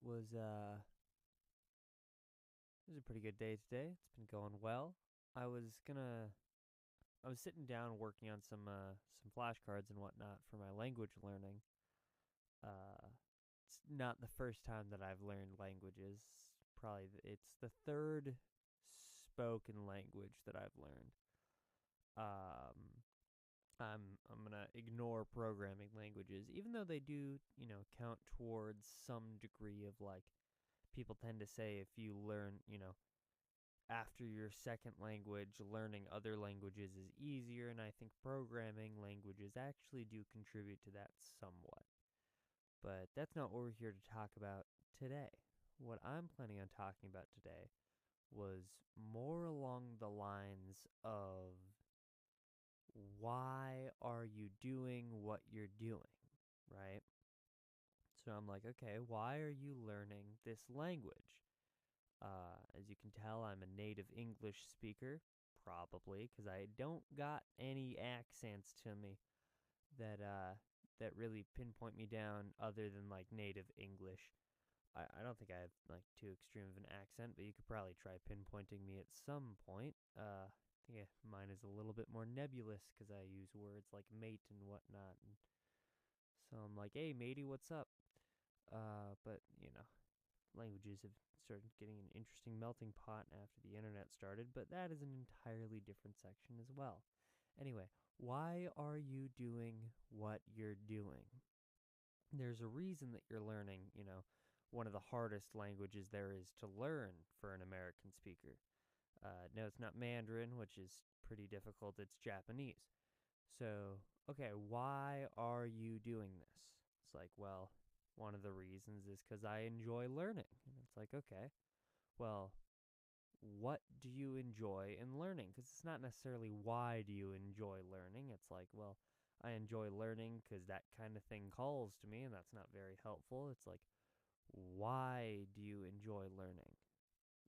It was a pretty good day today. It's been going well. I was gonna I was sitting down working on some flashcards and whatnot for my language learning. Uh it's not the first time that I've learned languages. It's the third spoken language that I've learned. Um I'm gonna ignore programming languages, even though they do, count towards some degree of like people tend to say if you learn, after your second language, learning other languages is easier, and I think programming languages actually do contribute to that somewhat. But that's not what we're here to talk about today. What I'm planning on talking about today was more along the lines of why are you doing what you're doing, right? So I'm like, okay, why are you learning this language? As you can tell, I'm a native English speaker, probably, because I don't got any accents to me that really pinpoint me down other than like native English. I don't think I have like too extreme of an accent, but you could probably try pinpointing me at some point. Yeah, mine is a little bit more nebulous because I use words like mate and whatnot, and so I'm like, hey matey, what's up? But languages have started getting an interesting melting pot after the internet started, but that is an entirely different section as well. Anyway, why are you doing what you're doing? There's a reason that you're learning, one of the hardest languages there is to learn for an American speaker. No, it's not Mandarin, which is pretty difficult, it's Japanese. So, okay, why are you doing this? It's like, well, one of the reasons is because I enjoy learning. And it's like, okay, well, what do you enjoy in learning? Because it's not necessarily why do you enjoy learning. It's like, well, I enjoy learning because that kind of thing calls to me, and that's not very helpful. It's like, why do you enjoy learning?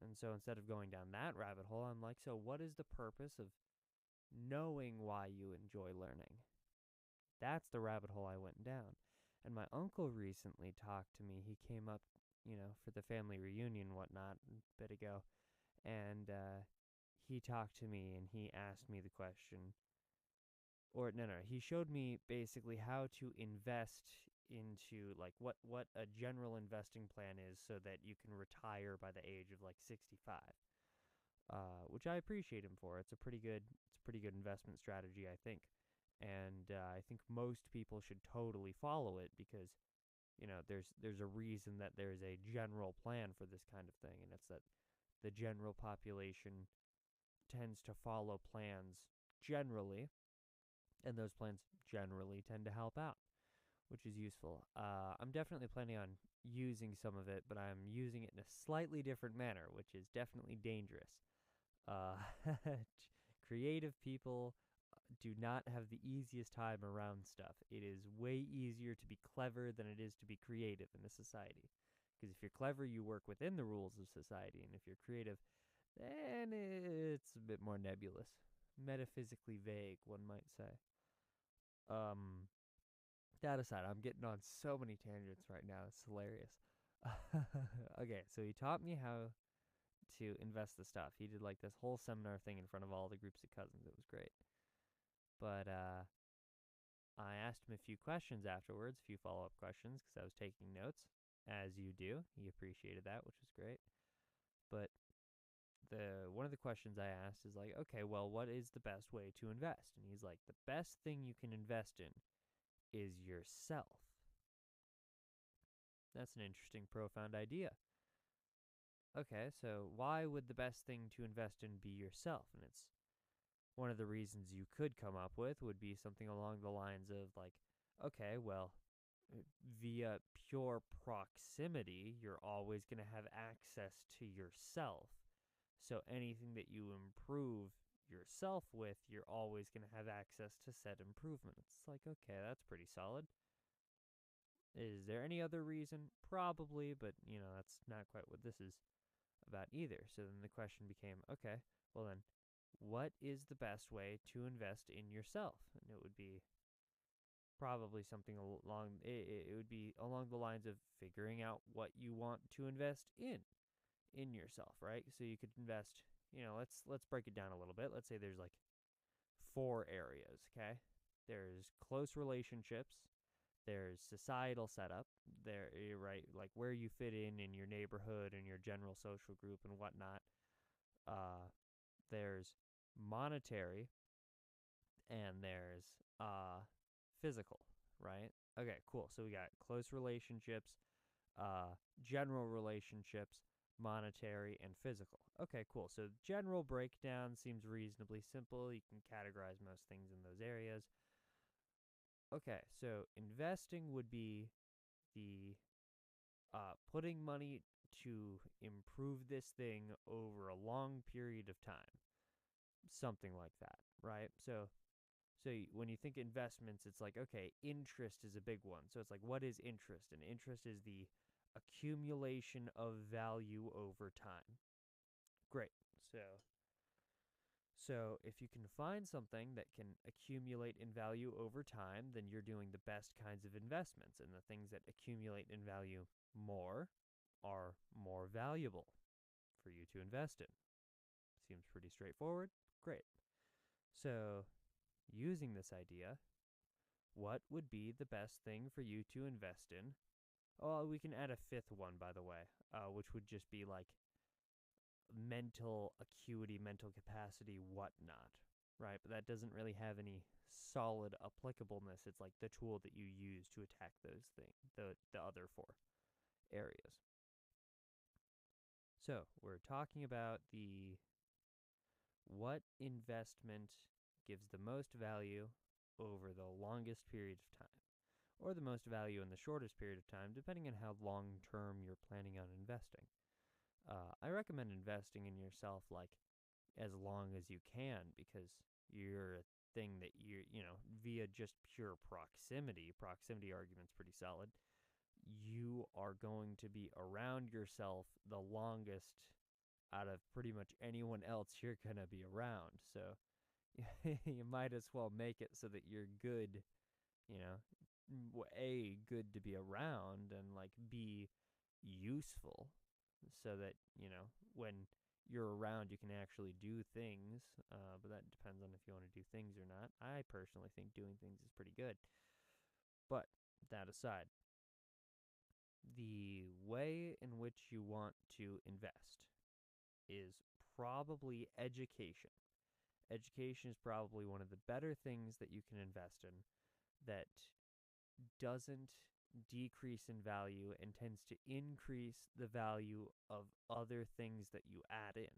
And so instead of going down that rabbit hole, I'm like, so what is the purpose of knowing why you enjoy learning? That's the rabbit hole I went down. And my uncle recently talked to me. He came up, for the family reunion and whatnot a bit ago. And he talked to me and he asked me the question, or no, he showed me basically how to invest into like what a general investing plan is so that you can retire by the age of like 65. Which I appreciate him for. It's a pretty good investment strategy, I think, and I think most people should totally follow it because there's a reason that there's a general plan for this kind of thing, and it's that the general population tends to follow plans generally, and those plans generally tend to help out, which is useful. I'm definitely planning on using some of it, but I'm using it in a slightly different manner, which is definitely dangerous. Uh, Creative people do not have the easiest time around stuff. It is way easier to be clever than it is to be creative in a society. Because if you're clever, you work within the rules of society, and if you're creative, then it's a bit more nebulous, metaphysically vague, one might say. Um, that aside, I'm getting on so many tangents right now. It's hilarious. Okay, so he taught me how to invest the stuff. He did like this whole seminar thing in front of all the groups of cousins. It was great. But I asked him a few questions afterwards, a few follow up questions, because I was taking notes, as you do. He appreciated that, which was great. But the one of the questions I asked is like, okay, well, what is the best way to invest? And he's like, the best thing you can invest in is yourself. That's an interesting, profound idea. Okay, so why would the best thing to invest in be yourself? And it's one of the reasons you could come up with would be something along the lines of like, okay, well, via pure proximity, you're always going to have access to yourself. So anything that you improve yourself with, you're always going to have access to said improvement. It's like, okay, that's pretty solid. Is there any other reason? Probably, but that's not quite what this is about either. So then the question became, okay, well then, what is the best way to invest in yourself? And it would be probably something along it would be along the lines of figuring out what you want to invest in yourself, right? So you could invest, let's break it down a little bit. Let's say there's like 4 areas, okay? There's close relationships, there's societal setup, there, right, like where you fit in your neighborhood and your general social group and whatnot. There's monetary, and there's physical, right? Okay, cool. So we got close relationships, general relationships, monetary, and physical. Okay, cool. So general breakdown seems reasonably simple. You can categorize most things in those areas. Okay, so investing would be the putting money to improve this thing over a long period of time. Something like that, right? So when you think investments, it's like, okay, interest is a big one. So it's like, what is interest? And interest is the accumulation of value over time. Great. So if you can find something that can accumulate in value over time, then you're doing the best kinds of investments. And the things that accumulate in value more are more valuable for you to invest in. Seems pretty straightforward. Great. So using this idea, what would be the best thing for you to invest in? Oh, we can add a fifth one, by the way, which would just be like mental acuity, mental capacity, whatnot, right? But that doesn't really have any solid applicableness. It's like the tool that you use to attack those things, the other 4 areas. So we're talking about what investment gives the most value over the longest period of time, or the most value in the shortest period of time, depending on how long term you're planning on investing. I recommend investing in yourself like as long as you can, because you're a thing that via just pure proximity argument's pretty solid. You are going to be around yourself the longest out of pretty much anyone else you're going to be around. So you might as well make it so that you're good, good to be around, and like be useful, so that, when you're around, you can actually do things. But that depends on if you want to do things or not. I personally think doing things is pretty good. But that aside, the way in which you want to invest is probably education. Education is probably one of the better things that you can invest in that doesn't decrease in value and tends to increase the value of other things that you add in.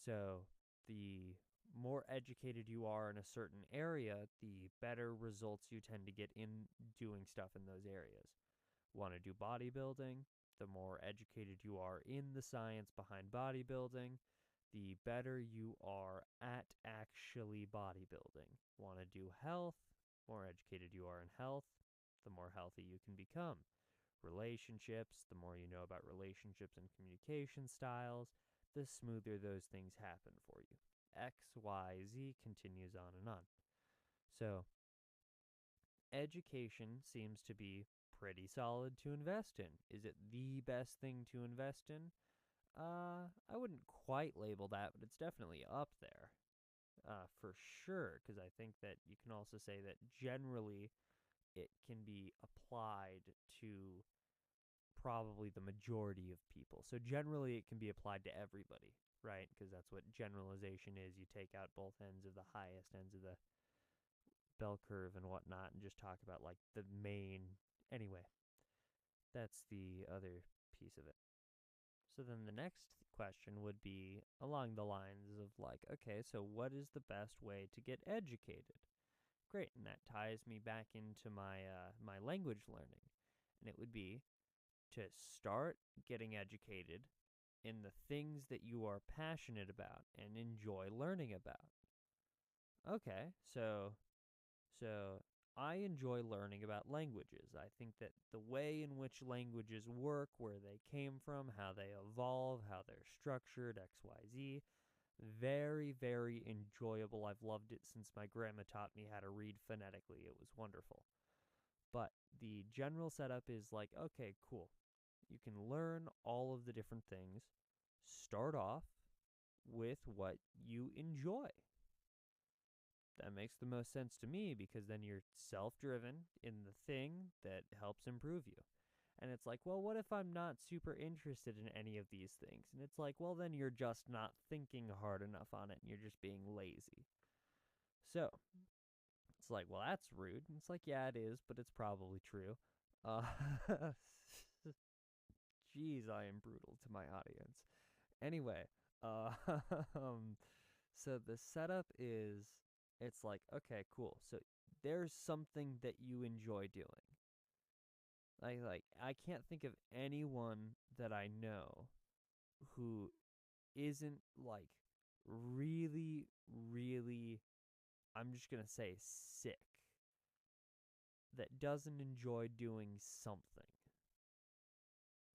So the more educated you are in a certain area, the better results you tend to get in doing stuff in those areas. Want to do bodybuilding? The more educated you are in the science behind bodybuilding, the better you are at actually bodybuilding. Want to do health? More educated you are in health, the more healthy you can become. Relationships, the more you know about relationships and communication styles, the smoother those things happen for you. X, Y, Z continues on and on. So, education seems to be pretty solid to invest in. Is it the best thing to invest in? I wouldn't quite label that, but it's definitely up there. For sure, because I think that you can also say that generally it can be applied to probably the majority of people. So generally it can be applied to everybody, right? Because that's what generalization is. You take out both ends of the highest ends of the bell curve and whatnot and just talk about like the main. Anyway, that's the other piece of it. So then the next question would be along the lines of like, okay, so what is the best way to get educated? Great, and that ties me back into my language learning, and it would be to start getting educated in the things that you are passionate about and enjoy learning about. Okay, so I enjoy learning about languages. I think that the way in which languages work, where they came from, how they evolve, how they're structured, XYZ, very, very enjoyable. I've loved it since my grandma taught me how to read phonetically. It was wonderful. But the general setup is like, okay, cool. You can learn all of the different things. Start off with what you enjoy. That makes the most sense to me because then you're self-driven in the thing that helps improve you. And it's like, well, what if I'm not super interested in any of these things? And it's like, well, then you're just not thinking hard enough on it and you're just being lazy. So it's like, well, that's rude. And it's like, yeah, it is, but it's probably true. Uh, Jeez, I am brutal to my audience. Anyway, uh, so the setup is, it's like, okay, cool. So there's something that you enjoy doing. Like I can't think of anyone that I know who isn't like really, really, I'm just gonna say sick, that doesn't enjoy doing something.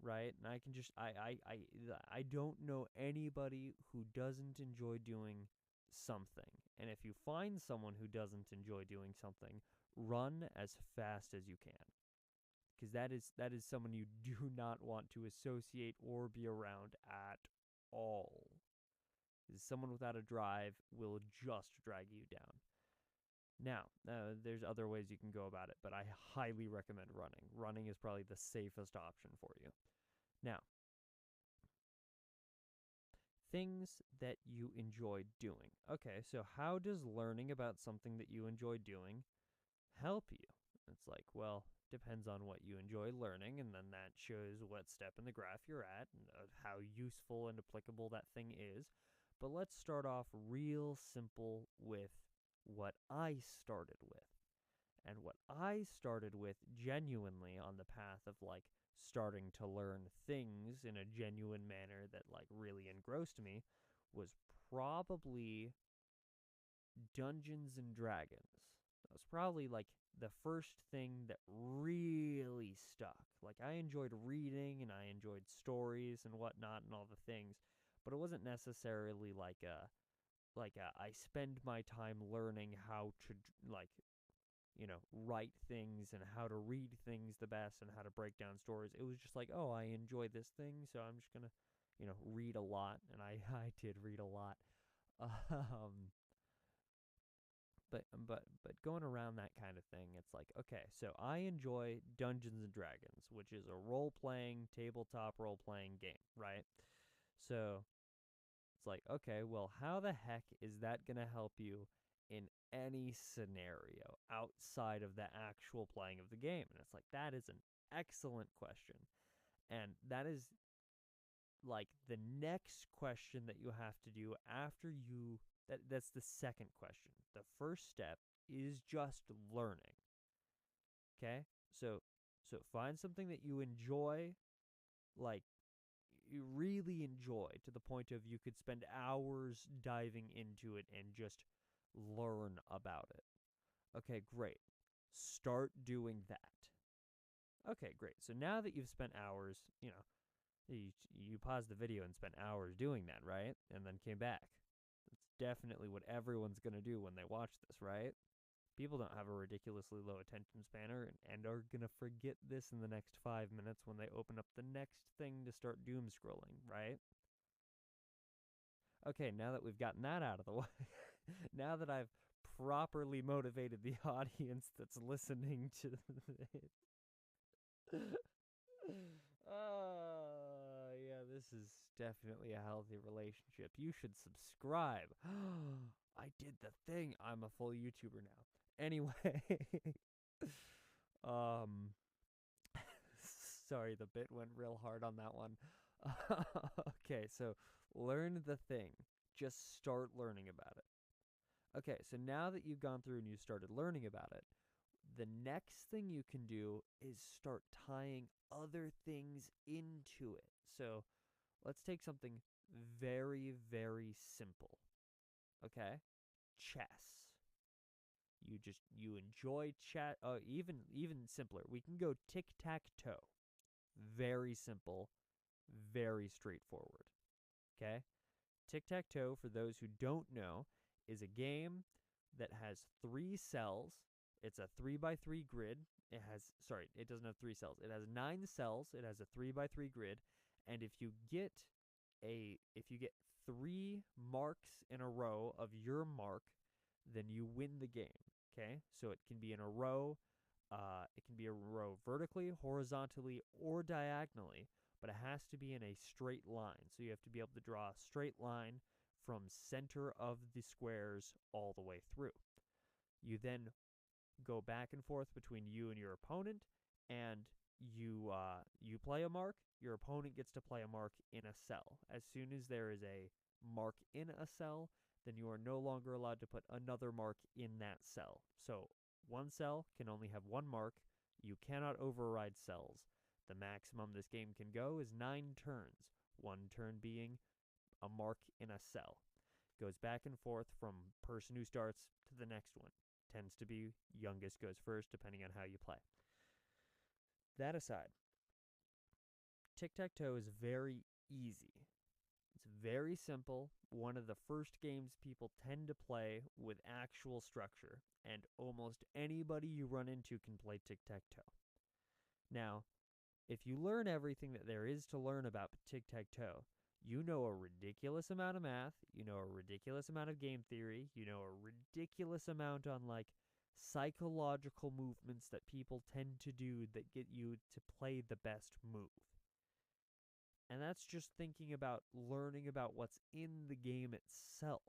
Right? And I can just I don't know anybody who doesn't enjoy doing something. And if you find someone who doesn't enjoy doing something, run as fast as you can. Because that is someone you do not want to associate or be around at all. Someone without a drive will just drag you down. Now, there's other ways you can go about it, but I highly recommend running. Running is probably the safest option for you. Now, things that you enjoy doing. Okay, so how does learning about something that you enjoy doing help you? It's like, well, depends on what you enjoy learning, and then that shows what step in the graph you're at and how useful and applicable that thing is. But let's start off real simple with what I started with. And what I started with genuinely on the path of like starting to learn things in a genuine manner that like really engrossed me was probably Dungeons and Dragons. That was probably like the first thing that really stuck. Like I enjoyed reading and I enjoyed stories and whatnot and all the things, but it wasn't necessarily like I spend my time learning how to like write things and how to read things the best and how to break down stories. It was just like, oh, I enjoy this thing, so I'm just gonna, read a lot, and I did read a lot. Um, but going around that kind of thing, it's like, okay, so I enjoy Dungeons and Dragons, which is a role-playing, tabletop role-playing game, right? So it's like, okay, well, how the heck is that gonna help you in any scenario outside of the actual playing of the game? And it's like, that is an excellent question. And that is like the next question that you have to do after that's the second question. The first step is just learning. Okay? So find something that you enjoy, like you really enjoy, to the point of you could spend hours diving into it and just learn about it. Okay, great. Start doing that. Okay, great. So now that you've spent hours, you paused the video and spent hours doing that, right? And then came back. That's definitely what everyone's going to do when they watch this, right? People don't have a ridiculously low attention span and are going to forget this in the next 5 minutes when they open up the next thing to start doom scrolling, right? Okay, now that we've gotten that out of the way, now that I've properly motivated the audience that's listening to this. Yeah, this is definitely a healthy relationship. You should subscribe. I did the thing. I'm a full YouTuber now. Anyway, um, sorry, the bit went real hard on that one. Okay, so learn the thing. Just start learning about it. Okay, so now that you've gone through and you started learning about it, the next thing you can do is start tying other things into it. So let's take something very, very simple. Okay? Chess. You enjoy chat. Even simpler. We can go tic-tac-toe. Very simple, very straightforward. Okay? Tic-tac-toe, for those who don't know, is a game that has 3 cells. It's a 3x3 grid. It doesn't have 3 cells. It has 9 cells. It has a 3x3 grid, and if you get 3 marks in a row of your mark, then you win the game. Okay, so it can be in a row. It can be a row vertically, horizontally, or diagonally, but it has to be in a straight line. So you have to be able to draw a straight line from center of the squares all the way through. You then go back and forth between you and your opponent, and you play a mark. Your opponent gets to play a mark in a cell. As soon as there is a mark in a cell, then you are no longer allowed to put another mark in that cell. So one cell can only have one mark. You cannot override cells. The maximum this game can go is 9 turns, one turn being a mark in a cell. Goes back and forth from person who starts to the next one. Tends to be youngest goes first, depending on how you play. That aside, tic-tac-toe is very easy. It's very simple. One of the first games people tend to play with actual structure, and almost anybody you run into can play tic-tac-toe. Now, if you learn everything that there is to learn about tic-tac-toe, you know a ridiculous amount of math, you know a ridiculous amount of game theory, you know a ridiculous amount on like psychological movements that people tend to do that get you to play the best move. And that's just thinking about learning about what's in the game itself.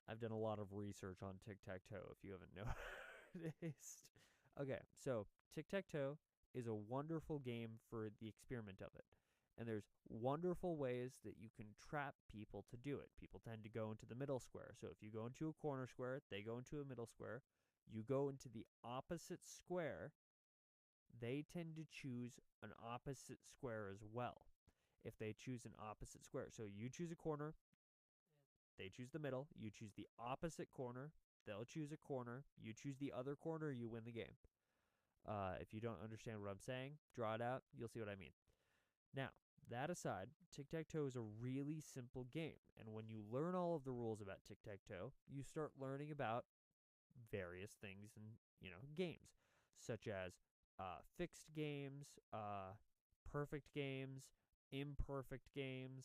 I've done a lot of research on tic-tac-toe, if you haven't noticed. Okay, so tic-tac-toe is a wonderful game for the experiment of it. And there's wonderful ways that you can trap people to do it. People tend to go into the middle square. So if you go into a corner square, they go into a middle square. You go into the opposite square, they tend to choose an opposite square as well. If they choose an opposite square, so you choose a corner, they choose the middle, you choose the opposite corner, they'll choose a corner, you choose the other corner, you win the game. If you don't understand what I'm saying, draw it out, you'll see what I mean. Now, that aside, tic-tac-toe is a really simple game, and when you learn all of the rules about tic-tac-toe, you start learning about various things in, games, such as fixed games, perfect games, imperfect games,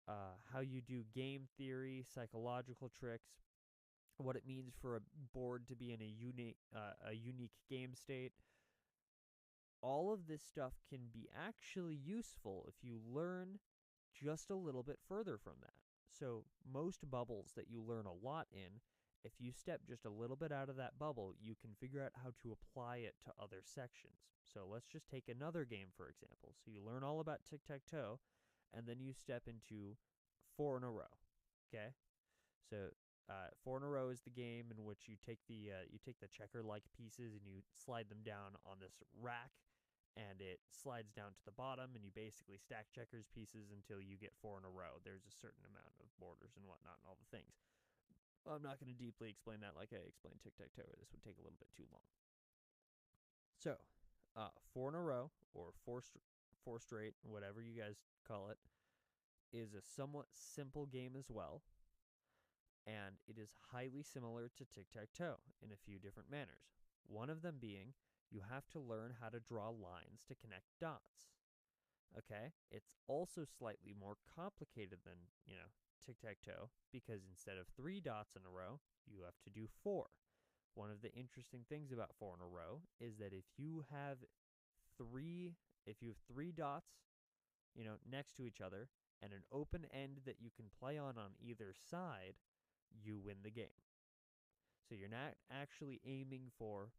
how you do game theory, psychological tricks, what it means for a board to be in a unique game state. All of this stuff can be actually useful if you learn just a little bit further from that. So most bubbles that you learn a lot in, if you step just a little bit out of that bubble, you can figure out how to apply it to other sections. So let's just take another game, for example. So you learn all about tic-tac-toe, and then you step into 4 in a row, okay? So 4 in a row is the game in which you take the checker-like pieces and you slide them down on this rack, and it slides down to the bottom, and you basically stack checkers pieces until you get 4 in a row. There's a certain amount of borders and whatnot and all the things. I'm not going to deeply explain that like I explained tic-tac-toe. This would take a little bit too long. So, 4 in a row, or four straight, whatever you guys call it, is a somewhat simple game as well, and it is highly similar to tic-tac-toe in a few different manners. One of them being, you have to learn how to draw lines to connect dots. Okay? It's also slightly more complicated than, tic-tac-toe, because instead of 3 dots in a row, you have to do 4. One of the interesting things about 4 in a row is that if you have 3 dots, next to each other, and an open end that you can play on either side, you win the game. So you're not actually aiming for,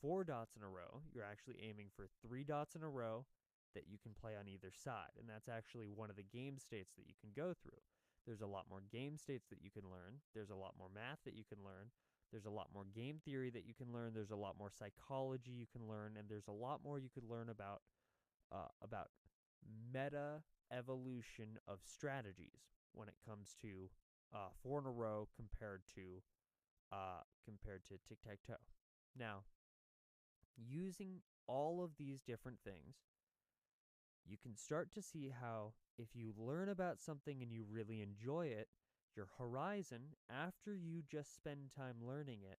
4 dots in a row. You're actually aiming for 3 dots in a row that you can play on either side. And that's actually one of the game states that you can go through. There's a lot more game states that you can learn. There's a lot more math that you can learn. There's a lot more game theory that you can learn. There's a lot more psychology you can learn. And there's a lot more you could learn about meta evolution of strategies when it comes to 4 in a row compared to tic-tac-toe. Now, using all of these different things, you can start to see how if you learn about something and you really enjoy it, Your horizon, after you just spend time learning it,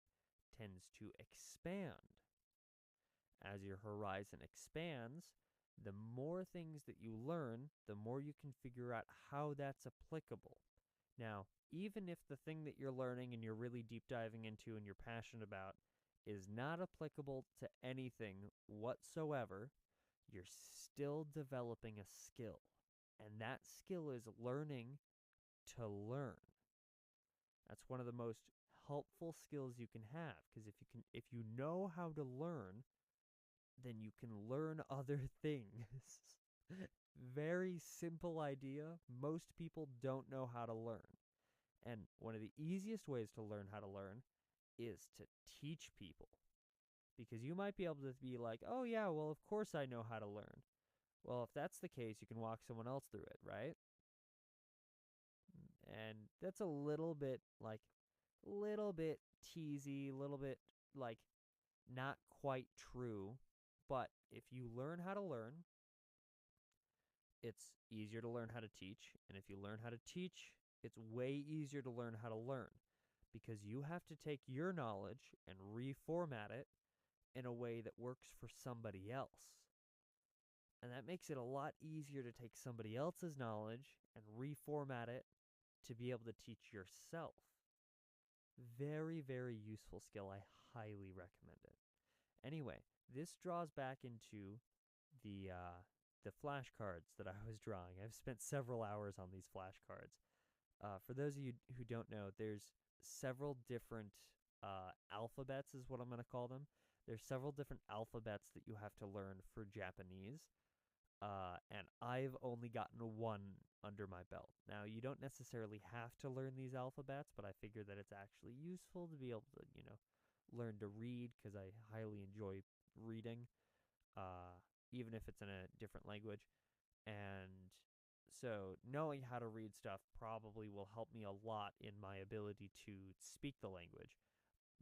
tends to expand. As your horizon expands, the more things that you learn, the more you can figure out how that's applicable. Now, even if the thing that you're learning and you're really deep diving into and you're passionate about is not applicable to anything whatsoever, you're still developing a skill. And that skill is learning to learn. That's one of the most helpful skills you can have, because if you know how to learn, then you can learn other things. Very simple idea. Most people don't know how to learn. And one of the easiest ways to learn how to learn is to teach people. Because you might be able to be like, oh yeah, well, of course I know how to learn. Well, if that's the case, you can walk someone else through it, right? And that's a little bit teasy, a little bit like not quite true. But if you learn how to learn, it's easier to learn how to teach. And if you learn how to teach, it's way easier to learn how to learn, because you have to take your knowledge and reformat it in a way that works for somebody else. And that makes it a lot easier to take somebody else's knowledge and reformat it to be able to teach yourself. Very, very useful skill. I highly recommend it. Anyway, this draws back into the flashcards that I was drawing. I've spent several hours on these flashcards. For those of you who don't know, there's several different alphabets is what I'm going to call them. There's several different alphabets that you have to learn for Japanese. And I've only gotten one under my belt. Now, you don't necessarily have to learn these alphabets, but I figure that it's actually useful to be able to, learn to read, because I highly enjoy reading, even if it's in a different language. And so knowing how to read stuff probably will help me a lot in my ability to speak the language.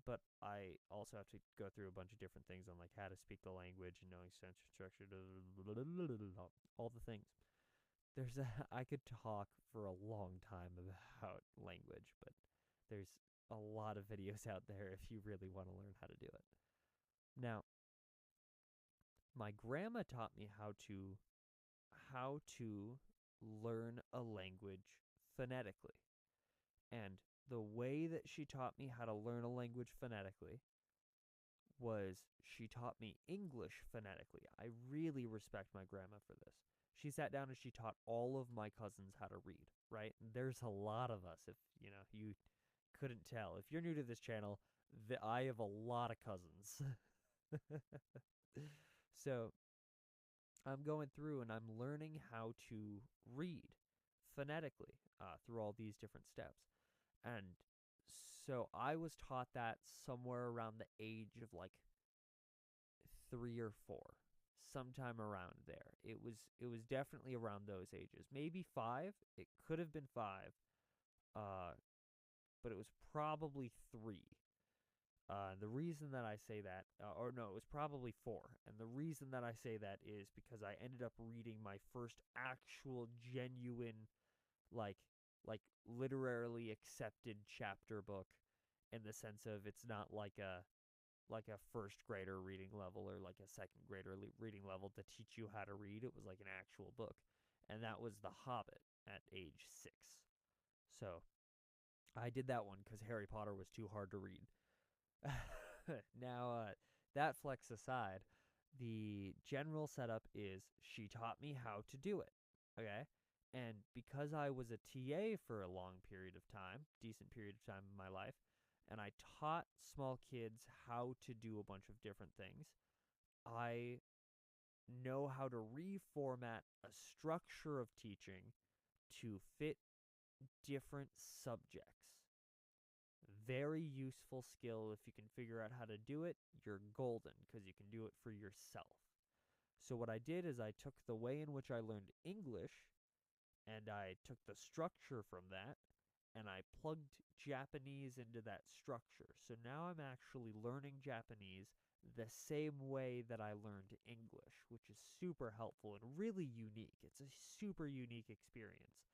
But I also have to go through a bunch of different things on like how to speak the language and knowing sentence structure, all the things. I could talk for a long time about language, but there's a lot of videos out there if you really want to learn how to do it. Now, my grandma taught me how to learn a language phonetically. And the way that she taught me how to learn a language phonetically was she taught me English phonetically. I really respect my grandma for this. She sat down and she taught all of my cousins how to read, right? And there's a lot of us, if you couldn't tell. If you're new to this channel, I have a lot of cousins. So I'm going through and I'm learning how to read phonetically through all these different steps. And so I was taught that somewhere around the age of like 3 or 4, sometime around there. It was definitely around those ages. Maybe 5. It could have been 5, but it was probably 3. The reason that I say that, or no, it was probably 4. And the reason that I say that is because I ended up reading my first actual genuine, like literally accepted chapter book, in the sense of it's not like a first grader reading level or like a second grader reading level to teach you how to read. It was like an actual book, and that was The Hobbit at age 6. So I did that one because Harry Potter was too hard to read. Now, that flex aside, the general setup is she taught me how to do it, okay? And because I was a TA for a long period of time, decent period of time in my life, and I taught small kids how to do a bunch of different things, I know how to reformat a structure of teaching to fit different subjects. Very useful skill. If you can figure out how to do it, you're golden, because you can do it for yourself. So what I did is I took the way in which I learned English, and I took the structure from that, and I plugged Japanese into that structure. So now I'm actually learning Japanese the same way that I learned English, which is super helpful and really unique. It's a super unique experience.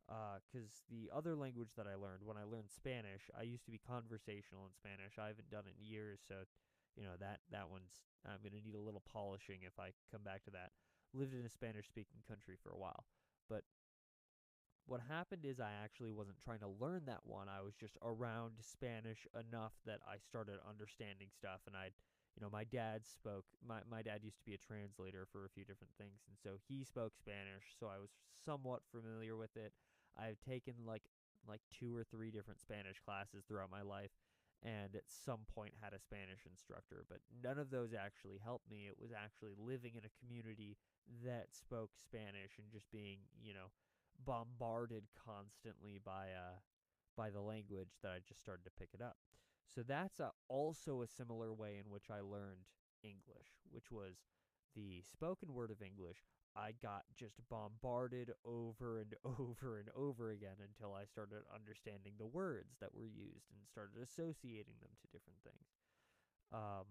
Because the other language that I learned, when I learned Spanish, I used to be conversational in Spanish. I haven't done it in years, so that one's I'm gonna need a little polishing if I come back to that. Lived in a Spanish-speaking country for a while, but what happened is I actually wasn't trying to learn that one. I was just around Spanish enough that I started understanding stuff. And my dad spoke, my dad used to be a translator for a few different things. And so he spoke Spanish. So I was somewhat familiar with it. I've taken like two or three different Spanish classes throughout my life. And at some point had a Spanish instructor, but none of those actually helped me. It was actually living in a community that spoke Spanish and just being, bombarded constantly by the language that I just started to pick it up. So that's also a similar way in which I learned English, which was the spoken word of English. I got just bombarded over and over and over again until I started understanding the words that were used and started associating them to different things. Um,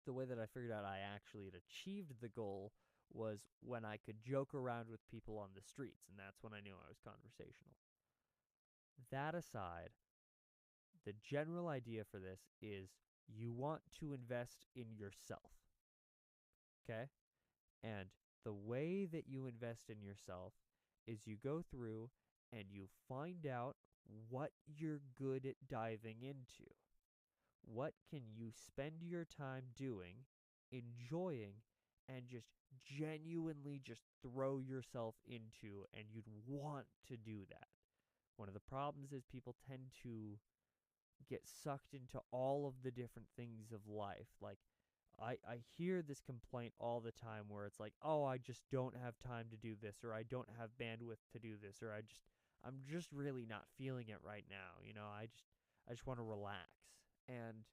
the way that I figured out I actually had achieved the goal was when I could joke around with people on the streets, and that's when I knew I was conversational. That aside, the general idea for this is you want to invest in yourself. Okay? And the way that you invest in yourself is you go through and you find out what you're good at diving into. What can you spend your time doing, enjoying, and just genuinely just throw yourself into, and you'd want to do that. One of the problems is people tend to get sucked into all of the different things of life. Like, I hear this complaint all the time where it's like, oh, I just don't have time to do this, or I don't have bandwidth to do this, or I'm just really not feeling it right now. I just want to relax. And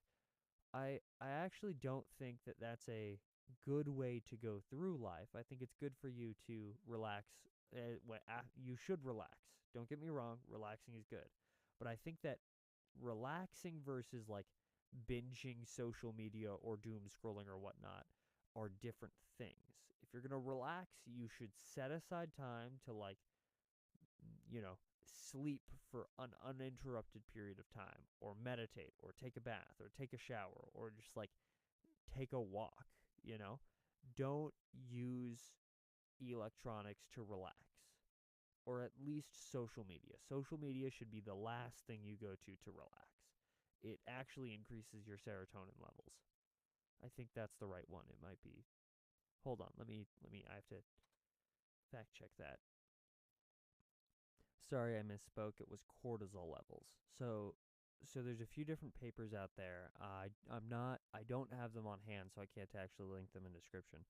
I actually don't think that that's a good way to go through life. I think it's good for you to relax. You should relax. Don't get me wrong, relaxing is good. But I think that relaxing versus like binging social media or doom scrolling or whatnot are different things. If you're going to relax, you should set aside time to sleep for an uninterrupted period of time, or meditate, or take a bath, or take a shower, or just like take a walk, you know? Don't use electronics to relax, or at least social media. Social media should be the last thing you go to relax. It actually increases your serotonin levels. I think that's the right one. It might be. Hold on, I have to fact check that. Sorry, I misspoke. It was cortisol levels. So there's a few different papers out there. I don't have them on hand, so I can't actually link them in description.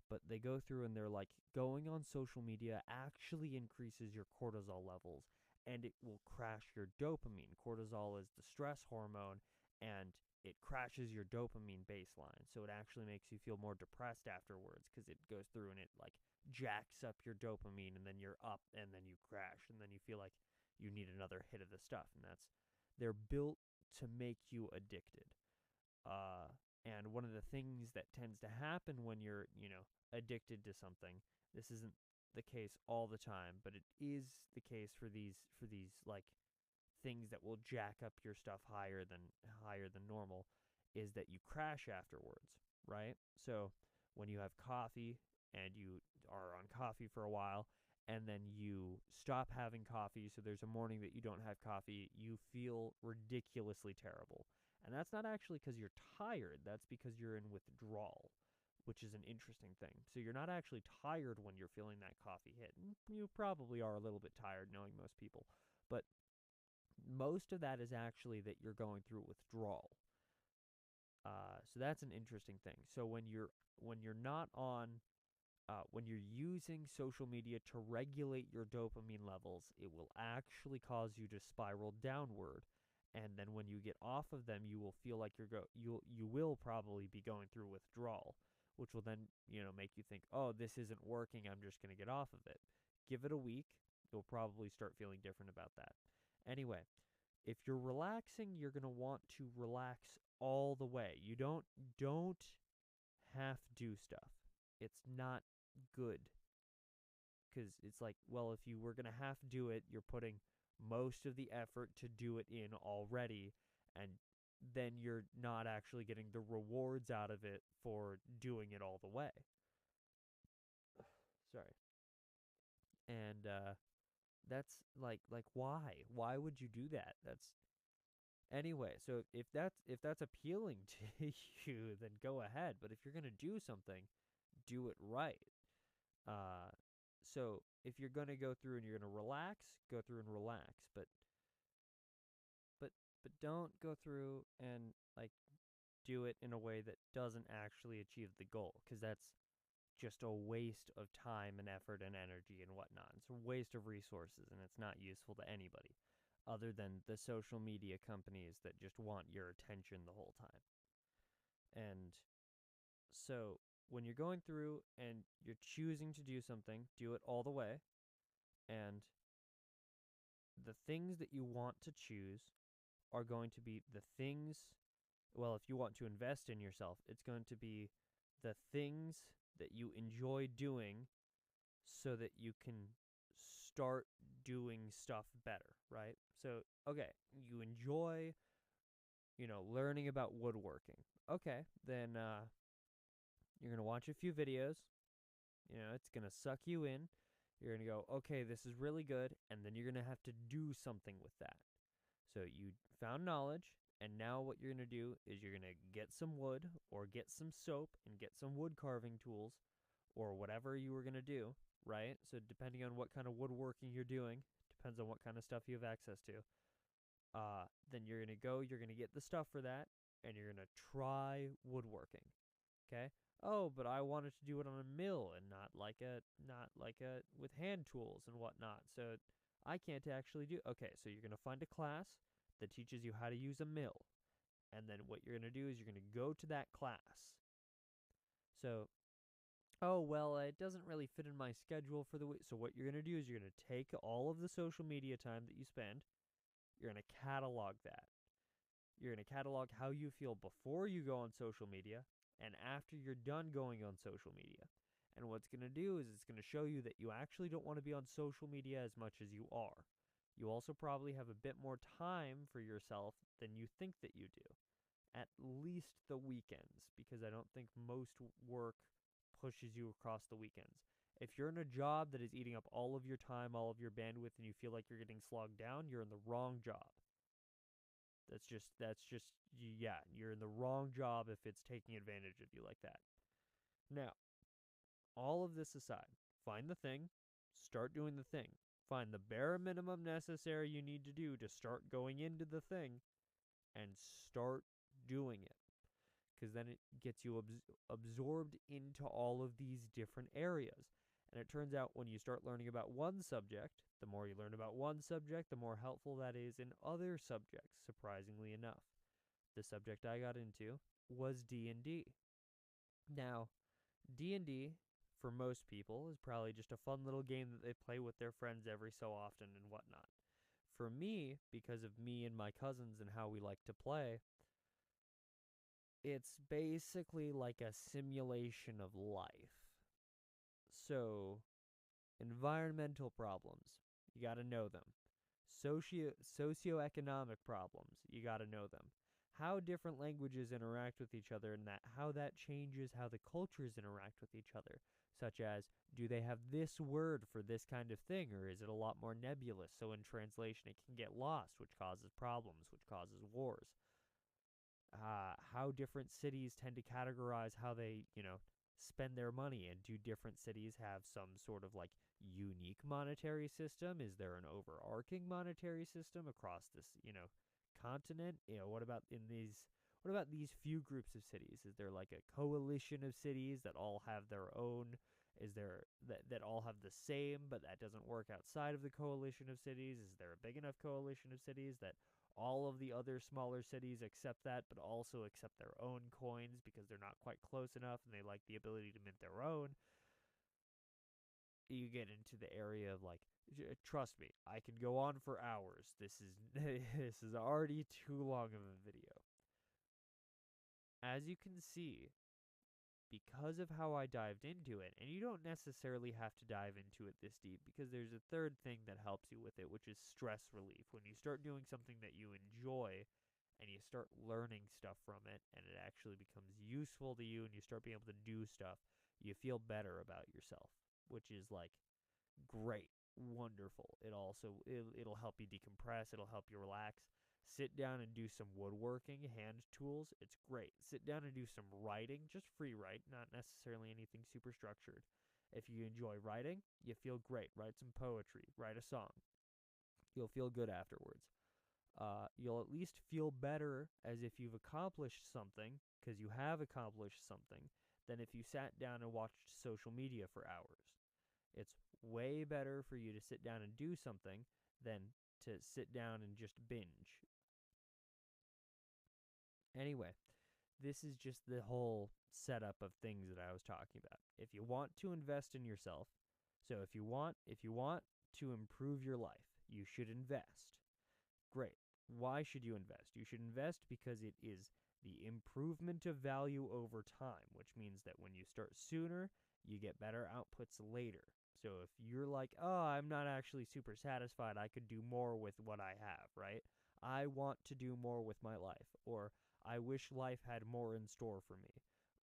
But they go through and they're like, going on social media actually increases your cortisol levels, and it will crash your dopamine. Cortisol is the stress hormone, and it crashes your dopamine baseline. So it actually makes you feel more depressed afterwards because it goes through and it like jacks up your dopamine, and then you're up, and then you crash, and then you feel like you need another hit of the stuff. And they're built to make you addicted. And one of the things that tends to happen when you're, addicted to something, this isn't the case all the time, but it is the case for these like things that will jack up your stuff higher than normal, is that you crash afterwards, right? So when you have coffee and you are on coffee for a while, and then you stop having coffee, so there's a morning that you don't have coffee, you feel ridiculously terrible. And that's not actually because you're tired, that's because you're in withdrawal, which is an interesting thing. So you're not actually tired when you're feeling that coffee hit. You probably are a little bit tired, knowing most people. But most of that is actually that you're going through withdrawal. So that's an interesting thing. So when you're not on when you're using social media to regulate your dopamine levels, it will actually cause you to spiral downward. And then when you get off of them, you will feel like you will probably be going through withdrawal, which will then, make you think, oh, this isn't working, I'm just going to get off of it. Give it a week, you'll probably start feeling different about that. Anyway, if you're relaxing, you're going to want to relax all the way. You don't half do stuff. It's not good because it's like, well, if you were going to have to do it, you're putting most of the effort to do it in already, and then you're not actually getting the rewards out of it for doing it all the way. Sorry. And that's like why would you do that? That's anyway. So if that's appealing to you, then go ahead. But if you're gonna do something, do it right. Uh, so if you're gonna go through and you're gonna relax, go through and relax. But but don't go through and like do it in a way that doesn't actually achieve the goal, because that's just a waste of time and effort and energy and whatnot. It's a waste of resources, and it's not useful to anybody other than the social media companies that just want your attention the whole time. And so when you're going through and you're choosing to do something, do it all the way. And the things that you want to choose are going to be the things, well, if you want to invest in yourself, it's going to be the things that you enjoy doing so that you can start doing stuff better, right? So, okay, you enjoy, learning about woodworking. Okay, then you're going to watch a few videos. It's going to suck you in. You're going to go, okay, this is really good. And then you're going to have to do something with that. So you found knowledge, and now what you're going to do is you're going to get some wood or get some soap and get some wood carving tools or whatever you were going to do, right? So depending on what kind of woodworking you're doing, depends on what kind of stuff you have access to. Then you're going to go, you're going to get the stuff for that, and you're going to try woodworking. Okay? Oh, but I wanted to do it on a mill and not like a with hand tools and whatnot. So I can't actually do. Okay, so you're going to find a class that teaches you how to use a mill. And then what you're going to do is you're going to go to that class. So, oh, well, it doesn't really fit in my schedule for the week. So what you're going to do is you're going to take all of the social media time that you spend. You're going to catalog that. You're going to catalog how you feel before you go on social media and after you're done going on social media. And what's going to do is it's going to show you that you actually don't want to be on social media as much as you are. You also probably have a bit more time for yourself than you think that you do. At least the weekends, because I don't think most work pushes you across the weekends. If you're in a job that is eating up all of your time, all of your bandwidth, and you feel like you're getting slogged down, you're in the wrong job. Yeah, you're in the wrong job if it's taking advantage of you like that. Now, all of this aside, find the thing, start doing the thing. Find the bare minimum necessary you need to do to start going into the thing and start doing it. Because then it gets you absorbed into all of these different areas. And it turns out when you start learning about one subject, the more you learn about one subject, the more helpful that is in other subjects, surprisingly enough. The subject I got into was D&D. Now, D&D, for most people, is probably just a fun little game that they play with their friends every so often and whatnot. For me, because of me and my cousins and how we like to play, it's basically like a simulation of life. So, environmental problems, you got to know them. Socioeconomic problems, you got to know them. How different languages interact with each other and how that changes how the cultures interact with each other, such as, do they have this word for this kind of thing, or is it a lot more nebulous, so in translation it can get lost, which causes problems, which causes wars. How different cities tend to categorize how they, spend their money, and do different cities have some sort of like unique monetary system? Is there an overarching monetary system across this, continent? What about these few groups of cities? Is there like a coalition of cities that all have their own? Is there that all have the same, but that doesn't work outside of the coalition of cities? Is there a big enough coalition of cities that all of the other smaller cities accept that, but also accept their own coins because they're not quite close enough and they like the ability to mint their own? You get into the area of like, trust me, I can go on for hours. This is this is already too long of a video. As you can see, because of how I dived into it, and you don't necessarily have to dive into it this deep because there's a third thing that helps you with it, which is stress relief. When you start doing something that you enjoy and you start learning stuff from it and it actually becomes useful to you and you start being able to do stuff, you feel better about yourself, which is like great, wonderful. It'll help you decompress, it'll help you relax. Sit down and do some woodworking, hand tools. It's great. Sit down and do some writing, just free write, not necessarily anything super structured. If you enjoy writing, you feel great. Write some poetry, write a song. You'll feel good afterwards. You'll at least feel better as if you've accomplished something, because you have accomplished something, than if you sat down and watched social media for hours. It's way better for you to sit down and do something than to sit down and just binge. Anyway, this is just the whole setup of things that I was talking about. If you want to invest in yourself, so if you want to improve your life, you should invest. Great. Why should you invest? You should invest because it is the improvement of value over time, which means that when you start sooner, you get better outputs later. So if you're like, oh, I'm not actually super satisfied, I could do more with what I have, right? I want to do more with my life, or I wish life had more in store for me,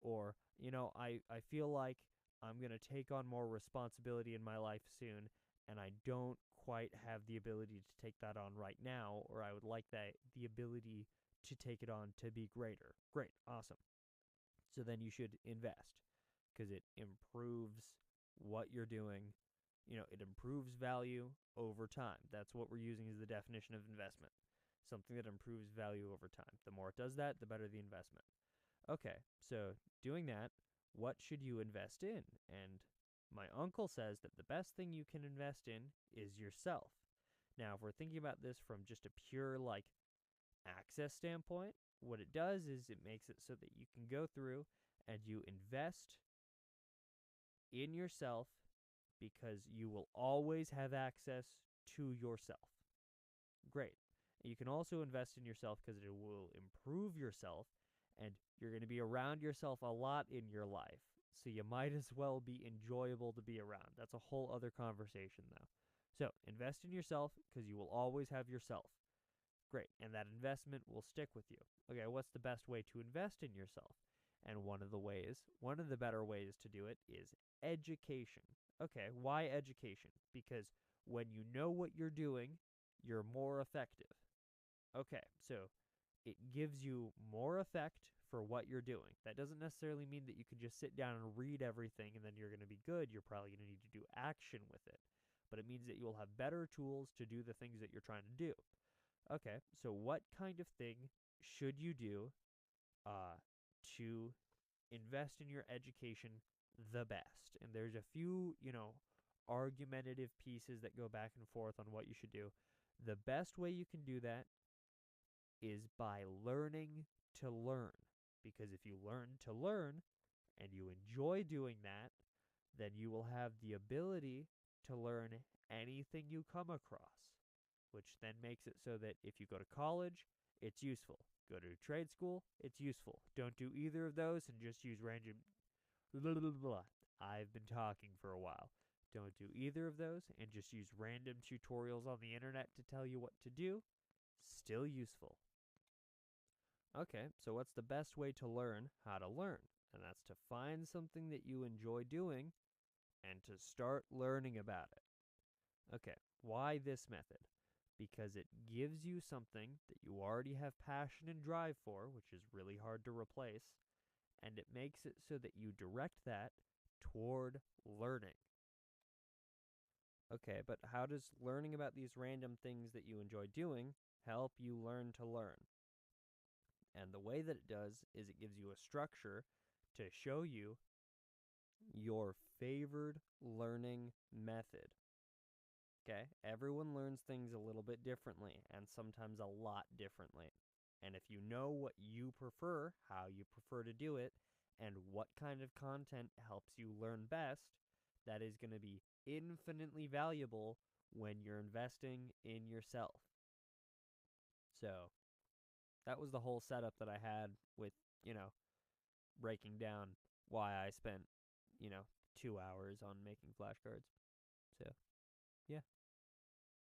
or, I feel like I'm going to take on more responsibility in my life soon, and I don't quite have the ability to take that on right now, or I would like the ability to take it on to be greater. Great, awesome. So then you should invest because it improves what you're doing. It improves value over time. That's what we're using as the definition of investment. Something that improves value over time. The more it does that, the better the investment. Okay, so doing that, what should you invest in? And my uncle says that the best thing you can invest in is yourself. Now, if we're thinking about this from just a pure, access standpoint, what it does is it makes it so that you can go through and you invest in yourself because you will always have access to yourself. Great. You can also invest in yourself because it will improve yourself, and you're going to be around yourself a lot in your life. So you might as well be enjoyable to be around. That's a whole other conversation, though. So invest in yourself because you will always have yourself. Great. And that investment will stick with you. Okay, what's the best way to invest in yourself? And one of the better ways to do it is education. Okay, why education? Because when you know what you're doing, you're more effective. Okay, so it gives you more effect for what you're doing. That doesn't necessarily mean that you can just sit down and read everything and then you're going to be good. You're probably going to need to do action with it. But it means that you will have better tools to do the things that you're trying to do. Okay, so what kind of thing should you do to invest in your education the best? And there's a few, argumentative pieces that go back and forth on what you should do. The best way you can do that is by learning to learn. Because if you learn to learn and you enjoy doing that, then you will have the ability to learn anything you come across, which then makes it so that if you go to college, it's useful. Go to trade school, it's useful. Don't do either of those and just use random blah, blah, blah. I've been talking for a while. Don't do either of those and just use random tutorials on the internet to tell you what to do. Still useful. Okay, so what's the best way to learn how to learn? And that's to find something that you enjoy doing and to start learning about it. Okay, why this method? Because it gives you something that you already have passion and drive for, which is really hard to replace, and it makes it so that you direct that toward learning. Okay, but how does learning about these random things that you enjoy doing help you learn to learn? And the way that it does is it gives you a structure to show you your favored learning method. Okay, everyone learns things a little bit differently and sometimes a lot differently. And if you know what you prefer, how you prefer to do it, and what kind of content helps you learn best, that is going to be infinitely valuable when you're investing in yourself. So that was the whole setup that I had with, breaking down why I spent, 2 hours on making flashcards. So, yeah.